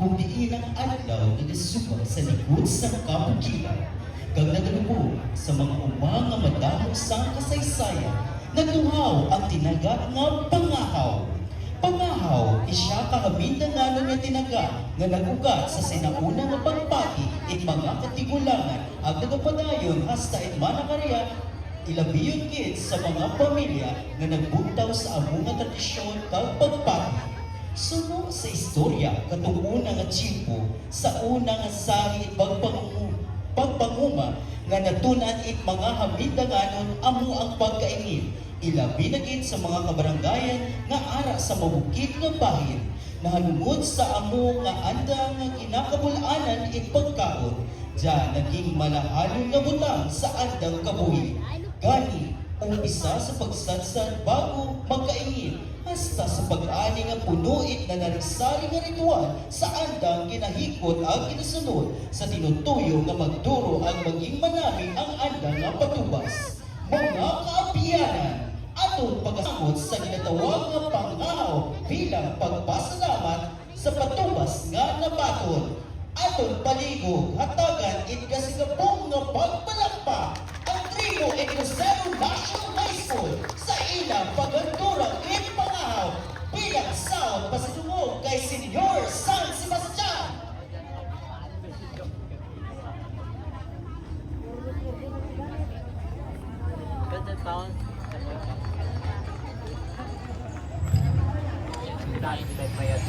kung diin ang adlaw nagasubang sa likod sa kabukiran. Kag nagalubo sa mga umang nga madamog sang kasaysayan, nagtuhaw ang tinaga nga pangahaw. Pangahaw isya kahamindanganon nga tinaga nga nagugat sa sinauna nga pagpati it mga katigulangan ang nagapadayon hasta it manakariya ilabiyon gid sa mga pamilya nga nagbuntaw sa among nga tradisyon kag pagpati. Suno sa istorya katong una nga tiyempo sa una nga sahi pagpanguma nga natunan it mga hamindanganon amo ang pagkaingin. Ilabi na gid sa mga kabaranggayan nga ara sa mabukid nga bahin nahanungod sa amo nga andang nga kinakabul-anan it pagkaon. Diyan naging malahalon nga butang sa andang kabuhi. Gani, umpisa sa pagsadsad bago magkaingin hasta sa pag-ani nga punuit na narisari nga ritual sa andang kinahikot ang kinasunod sa tinutuyo nga magduro ang maging manaming ang andang nga patubas. Mga kaapiyanan, atong pagkasamot sa ginatawag nga pangahaw bilang pagpasalamat sa patubas nga nabaton. Atong paligog, hatagan it kasigapong nga pagpalakpak ang tribo e Crucero National High School sa ilang pagandurang it pangahaw bilang sound pasidungog kay Senior San Sebastian. Ganda taon. Dahil kita mayat.